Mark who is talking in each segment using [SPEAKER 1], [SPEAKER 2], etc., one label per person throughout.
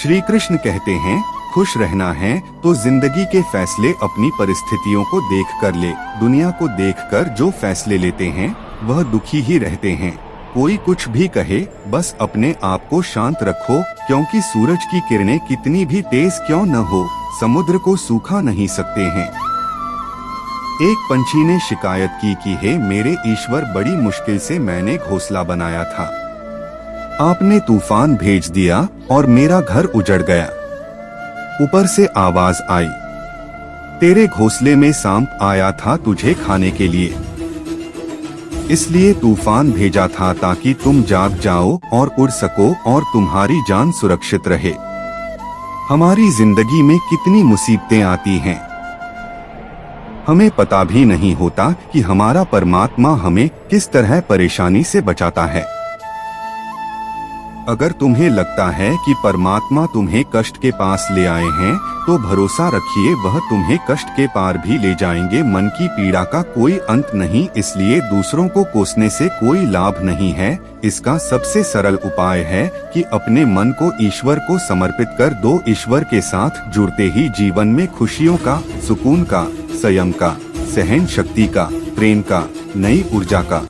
[SPEAKER 1] श्री कृष्ण कहते हैं, खुश रहना है तो जिंदगी के फैसले अपनी परिस्थितियों को देख कर ले। दुनिया को देखकर जो फैसले लेते हैं वह दुखी ही रहते हैं। कोई कुछ भी कहे, बस अपने आप को शांत रखो, क्योंकि सूरज की किरणें कितनी भी तेज क्यों न हो, समुद्र को सूखा नहीं सकते हैं। एक पंछी ने शिकायत की है, मेरे ईश्वर, बड़ी मुश्किल से मैंने घोंसला बनाया था, आपने तूफान भेज दिया और मेरा घर उजड़ गया। ऊपर से आवाज आई, तेरे घोंसले में सांप आया था तुझे खाने के लिए, इसलिए तूफान भेजा था ताकि तुम जाग जाओ और उड़ सको और तुम्हारी जान सुरक्षित रहे। हमारी जिंदगी में कितनी मुसीबतें आती हैं, हमें पता भी नहीं होता कि हमारा परमात्मा हमें किस तरह परेशानी से बचाता है। अगर तुम्हें लगता है कि परमात्मा तुम्हें कष्ट के पास ले आए हैं, तो भरोसा रखिए वह तुम्हें कष्ट के पार भी ले जाएंगे। मन की पीड़ा का कोई अंत नहीं, इसलिए दूसरों को कोसने से कोई लाभ नहीं है। इसका सबसे सरल उपाय है कि अपने मन को ईश्वर को समर्पित कर दो। ईश्वर के साथ जुड़ते ही जीवन में खुशियों का, सुकून का, संयम का, सहन शक्ति का, प्रेम का, नई ऊर्जा का,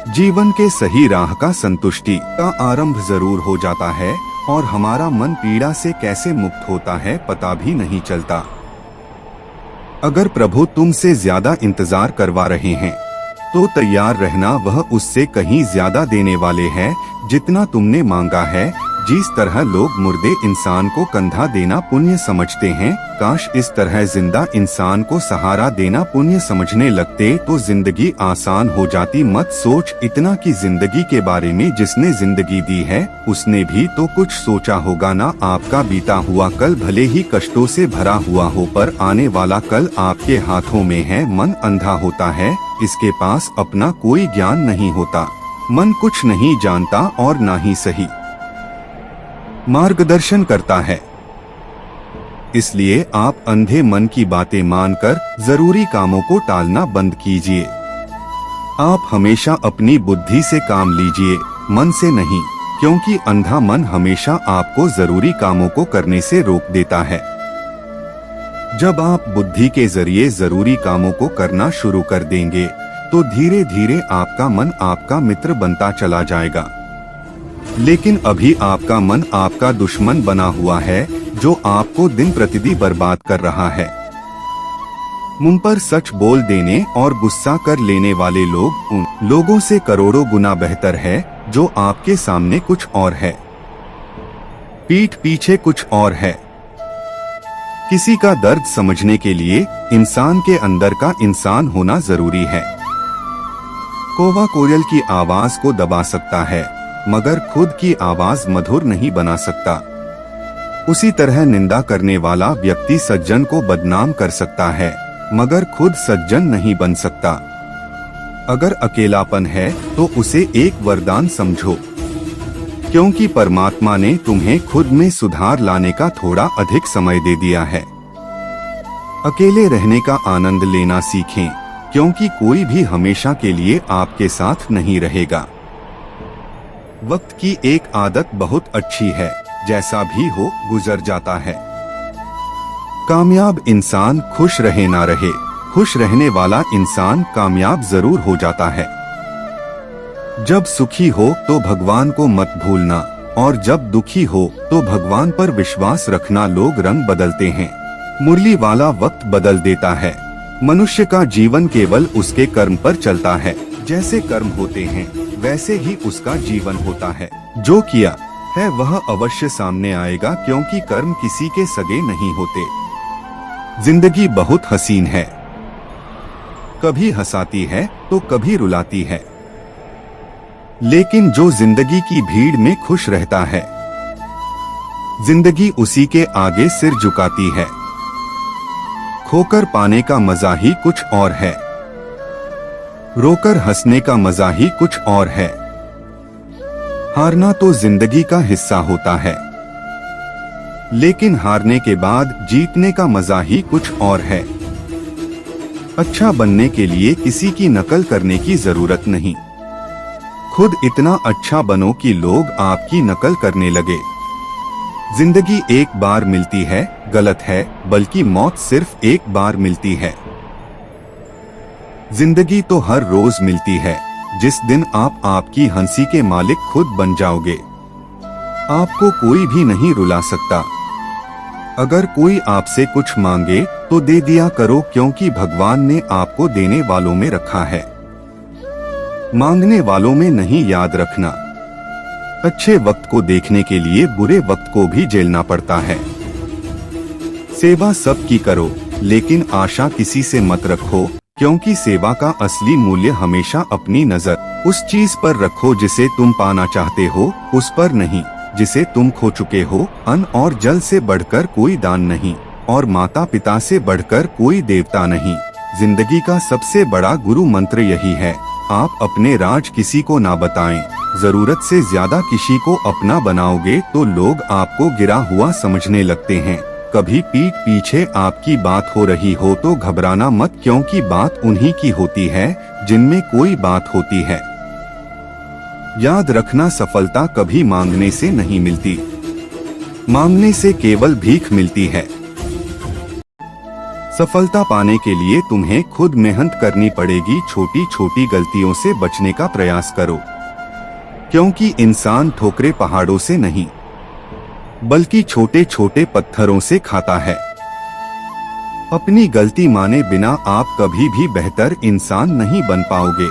[SPEAKER 1] जीवन के सही राह का, संतुष्टि का आरंभ जरूर हो जाता है और हमारा मन पीड़ा से कैसे मुक्त होता है पता भी नहीं चलता। अगर प्रभु तुमसे ज्यादा इंतजार करवा रहे हैं तो तैयार रहना, वह उससे कहीं ज्यादा देने वाले हैं जितना तुमने मांगा है। जिस तरह लोग मुर्दे इंसान को कंधा देना पुण्य समझते हैं, काश इस तरह जिंदा इंसान को सहारा देना पुण्य समझने लगते तो जिंदगी आसान हो जाती। मत सोच इतना कि जिंदगी के बारे में जिसने जिंदगी दी है उसने भी तो कुछ सोचा होगा ना। आपका बीता हुआ कल भले ही कष्टों से भरा हुआ हो, पर आने वाला कल आपके हाथों में है। मन अंधा होता है, इसके पास अपना कोई ज्ञान नहीं होता। मन कुछ नहीं जानता और ना ही सही मार्गदर्शन करता है, इसलिए आप अंधे मन की बातें मानकर जरूरी कामों को टालना बंद कीजिए। आप हमेशा अपनी बुद्धि से काम लीजिए, मन से नहीं, क्योंकि अंधा मन हमेशा आपको जरूरी कामों को करने से रोक देता है। जब आप बुद्धि के जरिए जरूरी कामों को करना शुरू कर देंगे तो धीरे धीरे आपका मन आपका मित्र बनता चला जाएगा। लेकिन अभी आपका मन आपका दुश्मन बना हुआ है, जो आपको दिन प्रतिदिन बर्बाद कर रहा है। मुंह पर सच बोल देने और गुस्सा कर लेने वाले लोग उन लोगों से करोड़ों गुना बेहतर है जो आपके सामने कुछ और है, पीठ पीछे कुछ और है। किसी का दर्द समझने के लिए इंसान के अंदर का इंसान होना जरूरी है। कौवा कोयल की आवाज को दबा सकता है, मगर खुद की आवाज मधुर नहीं बना सकता। उसी तरह निंदा करने वाला व्यक्ति सज्जन को बदनाम कर सकता है, मगर खुद सज्जन नहीं बन सकता। अगर अकेलापन है तो उसे एक वरदान समझो, क्योंकि परमात्मा ने तुम्हें खुद में सुधार लाने का थोड़ा अधिक समय दे दिया है। अकेले रहने का आनंद लेना सीखें, क्योंकि कोई भी हमेशा के लिए आपके साथ नहीं रहेगा। वक्त की एक आदत बहुत अच्छी है, जैसा भी हो गुजर जाता है। कामयाब इंसान खुश रहे ना रहे, खुश रहने वाला इंसान कामयाब जरूर हो जाता है। जब सुखी हो तो भगवान को मत भूलना, और जब दुखी हो तो भगवान पर विश्वास रखना। लोग रंग बदलते हैं, मुरली वाला वक्त बदल देता है। मनुष्य का जीवन केवल उसके कर्म पर चलता है। जैसे कर्म होते हैं वैसे ही उसका जीवन होता है। जो किया है वह अवश्य सामने आएगा, क्योंकि कर्म किसी के सगे नहीं होते। जिंदगी बहुत हसीन है, कभी हंसाती है तो कभी रुलाती है, लेकिन जो जिंदगी की भीड़ में खुश रहता है, जिंदगी उसी के आगे सिर झुकाती है। खोकर पाने का मजा ही कुछ और है, रोकर हंसने का मजा ही कुछ और है। हारना तो जिंदगी का हिस्सा होता है, लेकिन हारने के बाद जीतने का मजा ही कुछ और है। अच्छा बनने के लिए किसी की नकल करने की जरूरत नहीं, खुद इतना अच्छा बनो कि लोग आपकी नकल करने लगे। जिंदगी एक बार मिलती है, गलत है, बल्कि मौत सिर्फ एक बार मिलती है। जिंदगी तो हर रोज मिलती है, जिस दिन आप आपकी हंसी के मालिक खुद बन जाओगे। आपको कोई भी नहीं रुला सकता। अगर कोई आपसे कुछ मांगे तो दे दिया करो, क्योंकि भगवान ने आपको देने वालों में रखा है, मांगने वालों में नहीं। याद रखना, अच्छे वक्त को देखने के लिए बुरे वक्त को भी झेलना पड़ता है। सेवा सबकी करो, लेकिन आशा किसी से मत रखो, क्योंकि सेवा का असली मूल्य हमेशा अपनी नजर उस चीज पर रखो जिसे तुम पाना चाहते हो, उस पर नहीं जिसे तुम खो चुके हो। अन्न और जल से बढ़कर कोई दान नहीं, और माता पिता से बढ़कर कोई देवता नहीं। जिंदगी का सबसे बड़ा गुरु मंत्र यही है, आप अपने राज किसी को ना बताएं। जरूरत से ज्यादा किसी को अपना बनाओगे तो लोग आपको गिरा हुआ समझने लगते हैं। कभी पीठ पीछे आपकी बात हो रही हो तो घबराना मत, क्योंकि बात उन्हीं की होती है जिनमें कोई बात होती है। याद रखना, सफलता कभी मांगने से नहीं मिलती, मांगने से केवल भीख मिलती है। सफलता पाने के लिए तुम्हें खुद मेहनत करनी पड़ेगी। छोटी छोटी गलतियों से बचने का प्रयास करो, क्योंकि इंसान ठोकरे पहाड़ों से नहीं, बल्कि छोटे छोटे पत्थरों से खाता है। अपनी गलती माने बिना आप कभी भी बेहतर इंसान नहीं बन पाओगे।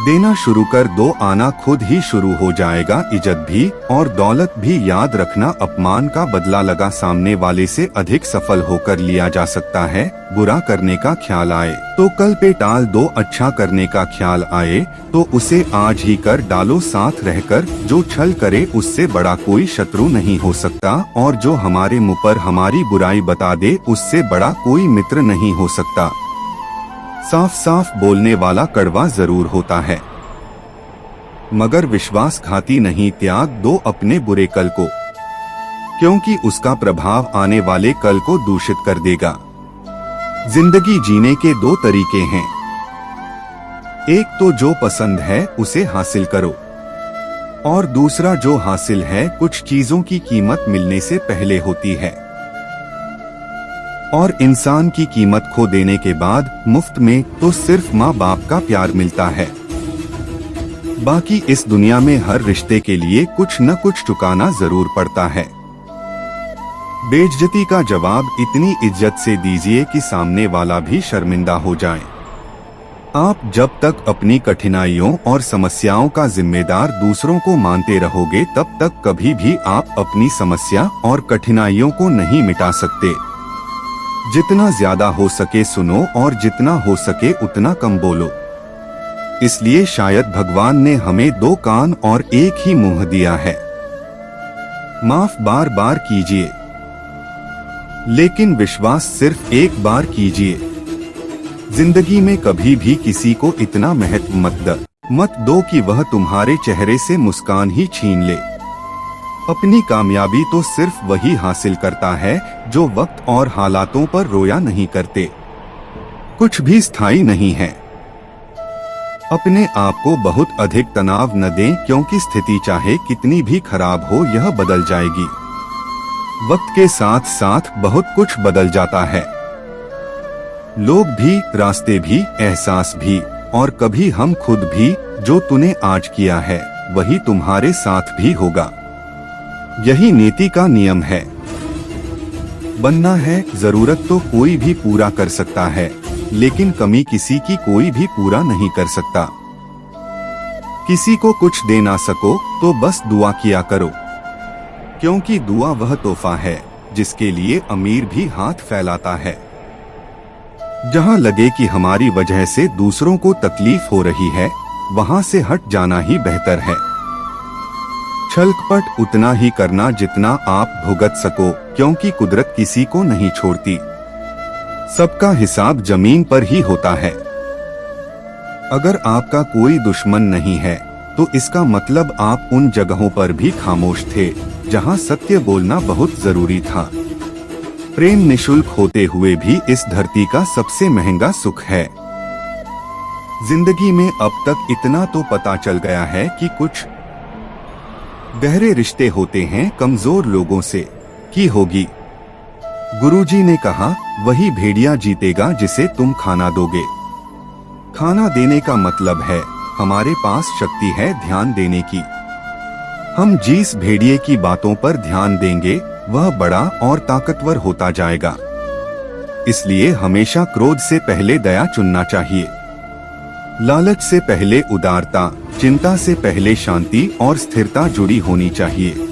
[SPEAKER 1] देना शुरू कर दो, आना खुद ही शुरू हो जाएगा। इज्जत भी और दौलत भी। याद रखना, अपमान का बदला लगा सामने वाले से अधिक सफल होकर लिया जा सकता है। बुरा करने का ख्याल आए तो कल पे टाल दो, अच्छा करने का ख्याल आए तो उसे आज ही कर डालो। साथ रहकर जो छल करे उससे बड़ा कोई शत्रु नहीं हो सकता, और जो हमारे मुंह पर हमारी बुराई बता दे उससे बड़ा कोई मित्र नहीं हो सकता। साफ साफ बोलने वाला कड़वा जरूर होता है, मगर विश्वासघाती नहीं। त्याग दो अपने बुरे कल को, क्योंकि उसका प्रभाव आने वाले कल को दूषित कर देगा। जिंदगी जीने के दो तरीके हैं, एक तो जो पसंद है उसे हासिल करो, और दूसरा जो हासिल है। कुछ चीजों की कीमत मिलने से पहले होती है, और इंसान की कीमत खो देने के बाद मुफ्त में तो सिर्फ माँ बाप का प्यार मिलता है। बाकी इस दुनिया में हर रिश्ते के लिए कुछ न कुछ चुकाना जरूर पड़ता है। बेइज्जती का जवाब इतनी इज्जत से दीजिए कि सामने वाला भी शर्मिंदा हो जाए। आप जब तक अपनी कठिनाइयों और समस्याओं का जिम्मेदार दूसरों को मानते रहोगे, तब तक कभी भी आप अपनी समस्या और कठिनाइयों को नहीं मिटा सकते। जितना ज्यादा हो सके सुनो, और जितना हो सके उतना कम बोलो। इसलिए शायद भगवान ने हमें दो कान और एक ही मुंह दिया है। माफ बार बार कीजिए, लेकिन विश्वास सिर्फ एक बार कीजिए। जिंदगी में कभी भी किसी को इतना महत्व मत दो कि वह तुम्हारे चेहरे से मुस्कान ही छीन ले। अपनी कामयाबी तो सिर्फ वही हासिल करता है जो वक्त और हालातों पर रोया नहीं करते। कुछ भी स्थायी नहीं है। अपने आप को बहुत अधिक तनाव न दें, क्योंकि स्थिति चाहे कितनी भी खराब हो यह बदल जाएगी। वक्त के साथ साथ बहुत कुछ बदल जाता है, लोग भी, रास्ते भी, एहसास भी, और कभी हम खुद भी। जो तूने आज किया है वही तुम्हारे साथ भी होगा। यही नीति का नियम है। बनना है जरूरत तो कोई भी पूरा कर सकता है, लेकिन कमी किसी की कोई भी पूरा नहीं कर सकता। किसी को कुछ दे ना सको तो बस दुआ किया करो, क्योंकि दुआ वह तोहफा है जिसके लिए अमीर भी हाथ फैलाता है। जहां लगे कि हमारी वजह से दूसरों को तकलीफ हो रही है, वहां से हट जाना ही बेहतर है। छलकपट उतना ही करना जितना आप भुगत सको, क्योंकि कुदरत किसी को नहीं छोड़ती। सबका हिसाब जमीन पर ही होता है। अगर आपका कोई दुश्मन नहीं है तो इसका मतलब आप उन जगहों पर भी खामोश थे जहां सत्य बोलना बहुत जरूरी था। प्रेम निशुल्क होते हुए भी इस धरती का सबसे महंगा सुख है। जिंदगी में अब तक इतना तो पता चल गया है कि कुछ गहरे रिश्ते होते हैं कमजोर लोगों से। की होगी? गुरुजी ने कहा, वही भेड़िया जीतेगा जिसे तुम खाना दोगे। खाना देने का मतलब है हमारे पास शक्ति है ध्यान देने की। हम जिस भेड़िए की बातों पर ध्यान देंगे वह बड़ा और ताकतवर होता जाएगा। इसलिए हमेशा क्रोध से पहले दया चुनना चाहिए, लालच से पहले उदारता, चिंता से पहले शांति और स्थिरता जुड़ी होनी चाहिए,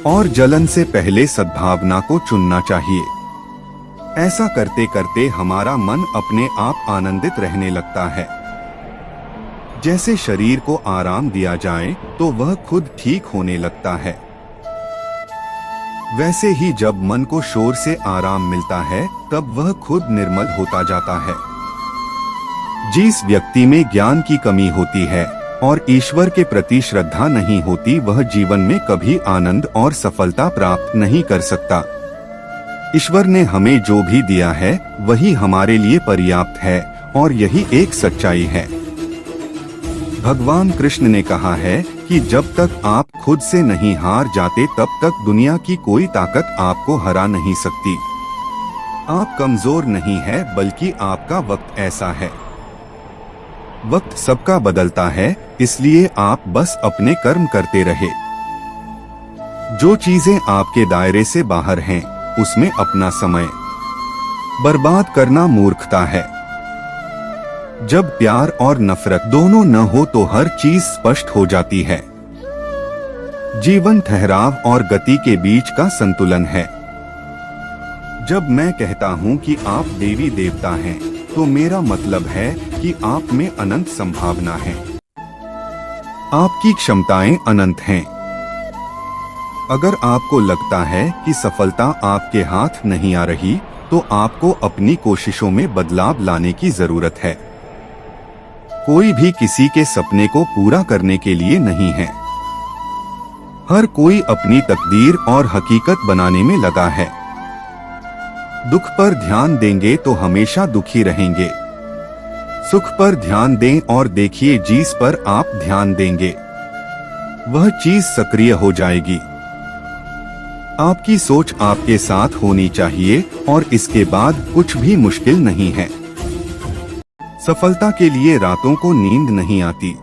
[SPEAKER 1] और जलन से पहले सद्भावना को चुनना चाहिए। ऐसा करते करते हमारा मन अपने आप आनंदित रहने लगता है। जैसे शरीर को आराम दिया जाए तो वह खुद ठीक होने लगता है, वैसे ही जब मन को शोर से आराम मिलता है तब वह खुद निर्मल होता जाता है। जिस व्यक्ति में ज्ञान की कमी होती है और ईश्वर के प्रति श्रद्धा नहीं होती, वह जीवन में कभी आनंद और सफलता प्राप्त नहीं कर सकता। ईश्वर ने हमें जो भी दिया है वही हमारे लिए पर्याप्त है और यही एक सच्चाई है। भगवान कृष्ण ने कहा है कि जब तक आप खुद से नहीं हार जाते तब तक दुनिया की कोई ताकत आपको हरा नहीं सकती। आप कमजोर नहीं है, बल्कि आपका वक्त ऐसा है। वक्त सबका बदलता है, इसलिए आप बस अपने कर्म करते रहे। जो चीजें आपके दायरे से बाहर हैं, उसमें अपना समय बर्बाद करना मूर्खता है। जब प्यार और नफरत दोनों न हो तो हर चीज स्पष्ट हो जाती है। जीवन ठहराव और गति के बीच का संतुलन है। जब मैं कहता हूँ कि आप देवी देवता हैं, तो मेरा मतलब है कि आप में अनंत संभावना है। आपकी क्षमताएं अनंत हैं। अगर आपको लगता है कि सफलता आपके हाथ नहीं आ रही, तो आपको अपनी कोशिशों में बदलाव लाने की जरूरत है। कोई भी किसी के सपने को पूरा करने के लिए नहीं है। हर कोई अपनी तकदीर और हकीकत बनाने में लगा है। दुख पर ध्यान देंगे तो हमेशा दुखी रहेंगे। सुख पर ध्यान दें और देखिए जिस पर आप ध्यान देंगे वह चीज सक्रिय हो जाएगी। आपकी सोच आपके साथ होनी चाहिए और इसके बाद कुछ भी मुश्किल नहीं है। सफलता के लिए रातों को नींद नहीं आती।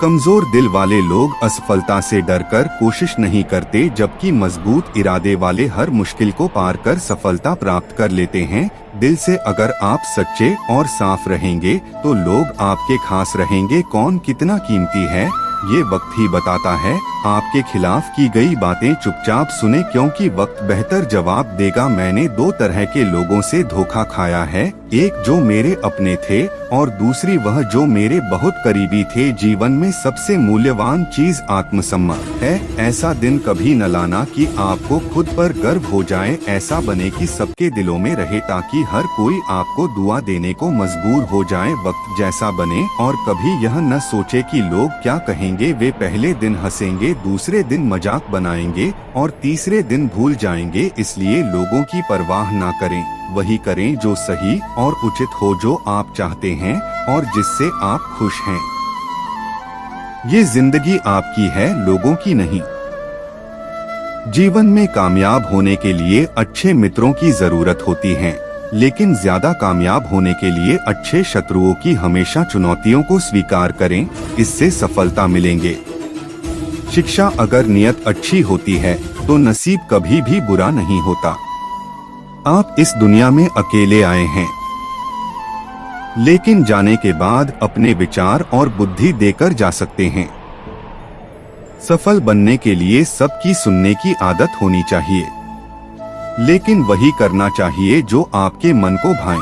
[SPEAKER 1] कमजोर दिल वाले लोग असफलता से डरकर कोशिश नहीं करते, जबकि मजबूत इरादे वाले हर मुश्किल को पार कर सफलता प्राप्त कर लेते हैं। दिल से अगर आप सच्चे और साफ रहेंगे तो लोग आपके खास रहेंगे। कौन कितना कीमती है ये वक्त ही बताता है। आपके खिलाफ की गई बातें चुपचाप सुने, क्योंकि वक्त बेहतर जवाब देगा। मैंने दो तरह के लोगों से धोखा खाया है, एक जो मेरे अपने थे और दूसरी वह जो मेरे बहुत करीबी थे। जीवन में सबसे मूल्यवान चीज आत्मसम्मान है। ऐसा दिन कभी न लाना कि आपको खुद पर गर्व हो जाए। ऐसा बने कि सबके दिलों में रहे, ताकि हर कोई आपको दुआ देने को मजबूर हो जाए। वक्त जैसा बने और कभी यह न सोचे कि लोग क्या कहेंगे। वे पहले दिन हंसेंगे, दूसरे दिन मजाक बनाएंगे और तीसरे दिन भूल जाएंगे। इसलिए लोगों की परवाह ना करें, वही करें जो सही और उचित हो, जो आप चाहते हैं और जिससे आप खुश हैं। ये जिंदगी आपकी है, लोगों की नहीं। जीवन में कामयाब होने के लिए अच्छे मित्रों की जरूरत होती है, लेकिन ज्यादा कामयाब होने के लिए अच्छे शत्रुओं की। हमेशा चुनौतियों को स्वीकार करें, इससे सफलता मिलेंगे। शिक्षा अगर नियत अच्छी होती है तो नसीब कभी भी बुरा नहीं होता। आप इस दुनिया में अकेले आए हैं, लेकिन जाने के बाद अपने विचार और बुद्धि देकर जा सकते हैं। सफल बनने के लिए सबकी सुनने की आदत होनी चाहिए, लेकिन वही करना चाहिए जो आपके मन को भाए।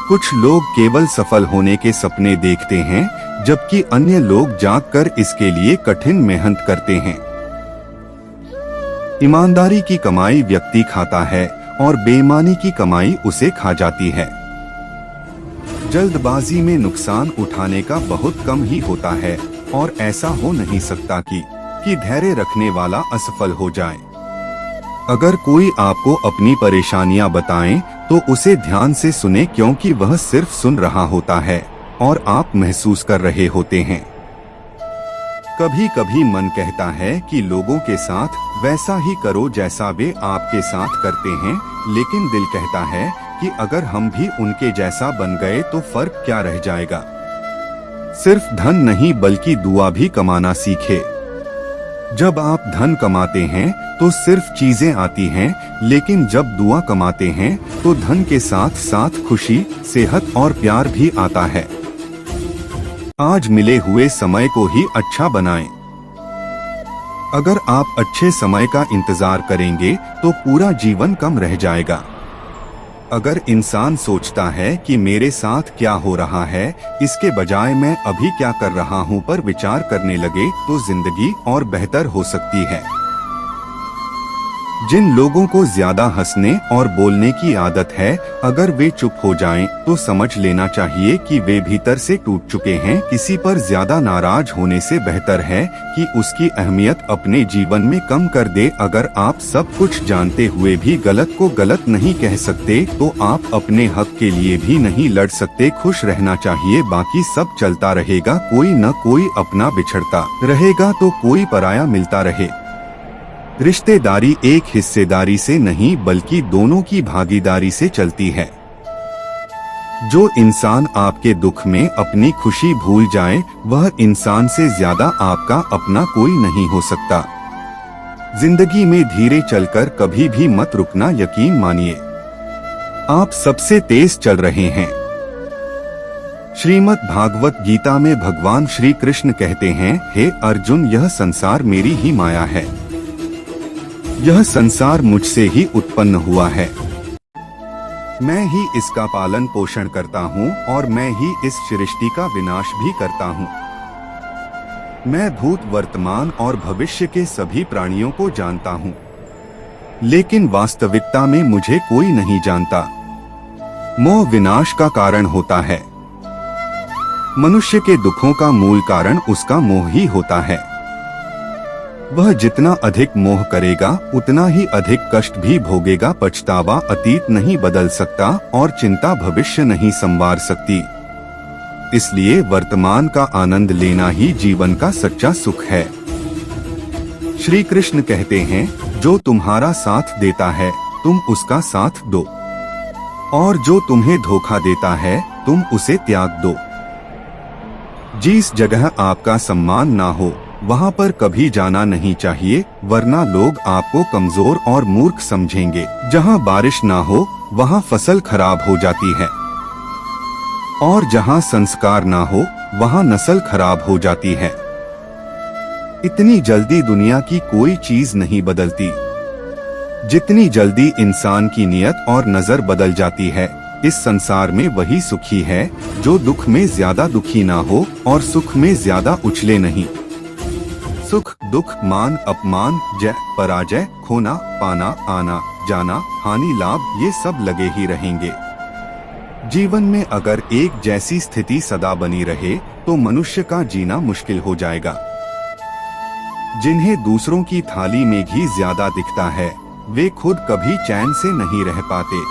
[SPEAKER 1] कुछ लोग केवल सफल होने के सपने देखते हैं, जबकि अन्य लोग जागकर इसके लिए कठिन मेहनत करते हैं। ईमानदारी की कमाई व्यक्ति खाता है और बेईमानी की कमाई उसे खा जाती है। जल्दबाजी में नुकसान उठाने का बहुत कम ही होता है, और ऐसा हो नहीं सकता कि धैर्य रखने वाला असफल हो जाए। अगर कोई आपको अपनी परेशानियां बताएं, तो उसे ध्यान से सुने, क्योंकि वह सिर्फ सुन रहा होता है और आप महसूस कर रहे होते हैं। कभी कभी मन कहता है कि लोगों के साथ वैसा ही करो जैसा वे आपके साथ करते हैं, लेकिन दिल कहता है कि अगर हम भी उनके जैसा बन गए तो फर्क क्या रह जाएगा। सिर्फ धन नहीं बल्कि दुआ भी कमाना सीखे। जब आप धन कमाते हैं तो सिर्फ चीजें आती हैं, लेकिन जब दुआ कमाते हैं तो धन के साथ साथ खुशी, सेहत और प्यार भी आता है। आज मिले हुए समय को ही अच्छा बनाएं। अगर आप अच्छे समय का इंतजार करेंगे तो पूरा जीवन कम रह जाएगा। अगर इंसान सोचता है कि मेरे साथ क्या हो रहा है, इसके बजाय मैं अभी क्या कर रहा हूं पर विचार करने लगे तो जिंदगी और बेहतर हो सकती है। जिन लोगों को ज्यादा हंसने और बोलने की आदत है, अगर वे चुप हो जाएं, तो समझ लेना चाहिए कि वे भीतर से टूट चुके हैं। किसी पर ज्यादा नाराज होने से बेहतर है कि उसकी अहमियत अपने जीवन में कम कर दे। अगर आप सब कुछ जानते हुए भी गलत को गलत नहीं कह सकते, तो आप अपने हक के लिए भी नहीं लड़ सकते। खुश रहना चाहिए, बाकी सब चलता रहेगा। कोई न कोई अपना बिछड़ता रहेगा तो कोई पराया मिलता रहे। रिश्तेदारी एक हिस्सेदारी से नहीं बल्कि दोनों की भागीदारी से चलती है। जो इंसान आपके दुख में अपनी खुशी भूल जाए, वह इंसान से ज्यादा आपका अपना कोई नहीं हो सकता। जिंदगी में धीरे चलकर कभी भी मत रुकना, यकीन मानिए आप सबसे तेज चल रहे हैं। श्रीमद् भागवत गीता में भगवान श्री कृष्ण कहते हैं, हे अर्जुन, यह संसार मेरी ही माया है। यह संसार मुझसे ही उत्पन्न हुआ है। मैं ही इसका पालन पोषण करता हूँ और मैं ही इस सृष्टि का विनाश भी करता हूँ। मैं भूत, वर्तमान और भविष्य के सभी प्राणियों को जानता हूँ, लेकिन वास्तविकता में मुझे कोई नहीं जानता। मोह विनाश का कारण होता है। मनुष्य के दुखों का मूल कारण उसका मोह ही होता है। वह जितना अधिक मोह करेगा उतना ही अधिक कष्ट भी भोगेगा। पछतावा अतीत नहीं बदल सकता और चिंता भविष्य नहीं संवार सकती। इसलिए वर्तमान का आनंद लेना ही जीवन का सच्चा सुख है। श्री कृष्ण कहते हैं, जो तुम्हारा साथ देता है तुम उसका साथ दो, और जो तुम्हें धोखा देता है तुम उसे त्याग दो। जिस जगह आपका सम्मान ना हो वहाँ पर कभी जाना नहीं चाहिए, वरना लोग आपको कमजोर और मूर्ख समझेंगे। जहाँ बारिश ना हो वहाँ फसल खराब हो जाती है, और जहाँ संस्कार ना हो वहाँ नस्ल खराब हो जाती है। इतनी जल्दी दुनिया की कोई चीज नहीं बदलती जितनी जल्दी इंसान की नियत और नजर बदल जाती है। इस संसार में वही सुखी है जो दुख में ज्यादा दुखी ना हो और सुख में ज्यादा उछले नहीं। सुख, दुख, मान, अपमान, जय, पराजय, खोना, पाना, आना, जाना, हानि, लाभ, ये सब लगे ही रहेंगे। जीवन में अगर एक जैसी स्थिति सदा बनी रहे तो मनुष्य का जीना मुश्किल हो जाएगा। जिन्हें दूसरों की थाली में घी ज्यादा दिखता है, वे खुद कभी चैन से नहीं रह पाते।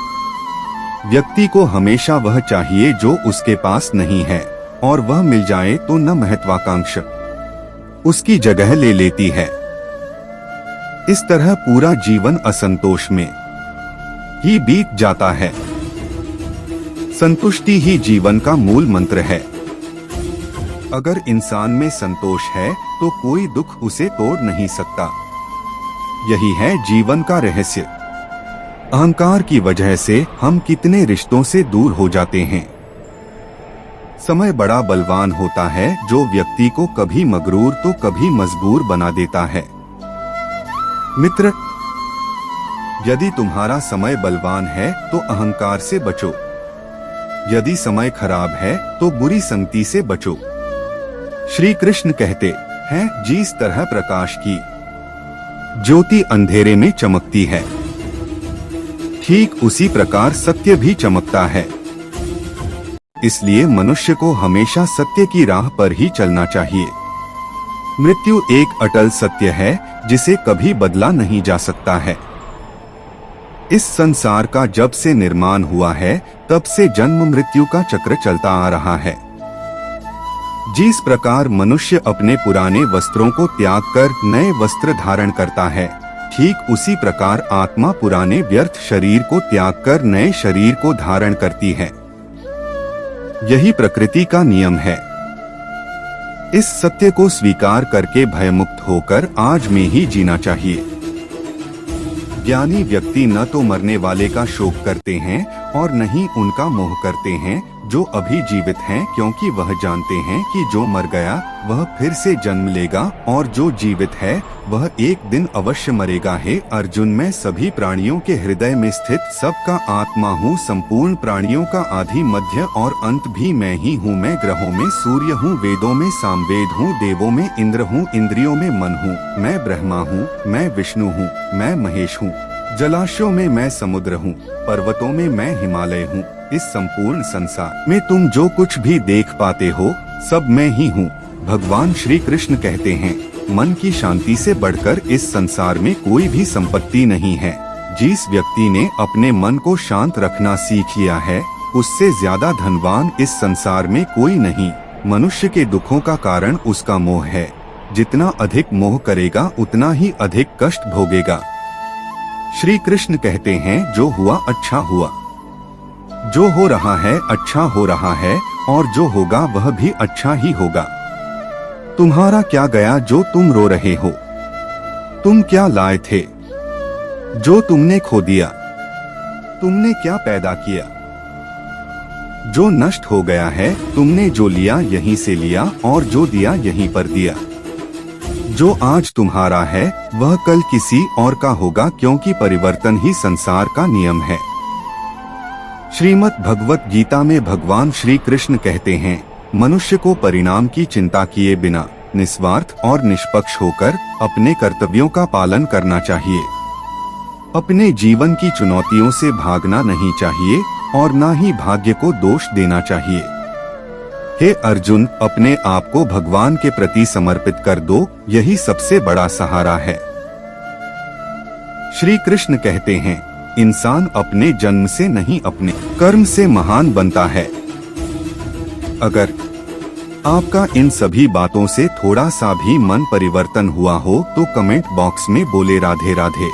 [SPEAKER 1] व्यक्ति को हमेशा वह चाहिए जो उसके पास नहीं है, और वह मिल जाए तो न महत्वाकांक्षा उसकी जगह ले लेती है। इस तरह पूरा जीवन असंतोष में ही बीत जाता है। संतुष्टि ही जीवन का मूल मंत्र है। अगर इंसान में संतोष है तो कोई दुख उसे तोड़ नहीं सकता। यही है जीवन का रहस्य। अहंकार की वजह से हम कितने रिश्तों से दूर हो जाते हैं। समय बड़ा बलवान होता है जो व्यक्ति को कभी मगरूर तो कभी मजबूर बना देता है। मित्र, यदि तुम्हारा समय बलवान है तो अहंकार से बचो। यदि समय खराब है तो बुरी संगति से बचो। श्री कृष्ण कहते हैं, जिस तरह प्रकाश की ज्योति अंधेरे में चमकती है, ठीक उसी प्रकार सत्य भी चमकता है। इसलिए मनुष्य को हमेशा सत्य की राह पर ही चलना चाहिए। मृत्यु एक अटल सत्य है जिसे कभी बदला नहीं जा सकता है। इस संसार का जब से निर्माण हुआ है तब से जन्म मृत्यु का चक्र चलता आ रहा है। जिस प्रकार मनुष्य अपने पुराने वस्त्रों को त्याग कर नए वस्त्र धारण करता है, ठीक उसी प्रकार आत्मा पुराने व्यर्थ शरीर को त्याग कर नए शरीर को धारण करती है। यही प्रकृति का नियम है। इस सत्य को स्वीकार करके भयमुक्त होकर आज में ही जीना चाहिए। ज्ञानी व्यक्ति न तो मरने वाले का शोक करते हैं और न ही उनका मोह करते हैं जो अभी जीवित हैं, क्योंकि वह जानते हैं कि जो मर गया वह फिर से जन्म लेगा और जो जीवित है वह एक दिन अवश्य मरेगा। हे अर्जुन, मैं सभी प्राणियों के हृदय में स्थित सबका आत्मा हूँ, संपूर्ण प्राणियों का आदि मध्य और अंत भी मैं ही हूँ। मैं ग्रहों में सूर्य हूँ, वेदों में सामवेद हूँ, देवों में इंद्र हूँ, इंद्रियों में मन हूँ, मैं ब्रह्मा हूँ, मैं विष्णु हूँ, मैं महेश हूँ। जलाशयों में मैं समुद्र हूँ, पर्वतों में मैं हिमालय हूँ। इस संपूर्ण संसार में तुम जो कुछ भी देख पाते हो सब मैं ही हूँ। भगवान श्री कृष्ण कहते हैं, मन की शांति से बढ़कर इस संसार में कोई भी संपत्ति नहीं है। जिस व्यक्ति ने अपने मन को शांत रखना सीख लिया है, उससे ज्यादा धनवान इस संसार में कोई नहीं। मनुष्य के दुखों का कारण उसका मोह है। जितना अधिक मोह करेगा उतना ही अधिक कष्ट भोगेगा। श्री कृष्ण कहते हैं, जो हुआ अच्छा हुआ, जो हो रहा है अच्छा हो रहा है, और जो होगा वह भी अच्छा ही होगा। तुम्हारा क्या गया जो तुम रो रहे हो? तुम क्या लाए थे जो तुमने खो दिया? तुमने क्या पैदा किया जो नष्ट हो गया है? तुमने जो लिया यहीं से लिया और जो दिया यहीं पर दिया। जो आज तुम्हारा है वह कल किसी और का होगा, क्योंकि परिवर्तन ही संसार का नियम है। श्रीमद् भगवत गीता में भगवान श्री कृष्ण कहते हैं, मनुष्य को परिणाम की चिंता किए बिना निस्वार्थ और निष्पक्ष होकर अपने कर्तव्यों का पालन करना चाहिए। अपने जीवन की चुनौतियों से भागना नहीं चाहिए और न ही भाग्य को दोष देना चाहिए। हे अर्जुन, अपने आप को भगवान के प्रति समर्पित कर दो, यही सबसे बड़ा सहारा है। श्री कृष्ण कहते हैं, इंसान अपने जन्म से नहीं अपने कर्म से महान बनता है। अगर आपका इन सभी बातों से थोड़ा सा भी मन परिवर्तन हुआ हो तो कमेंट बॉक्स में बोले राधे राधे।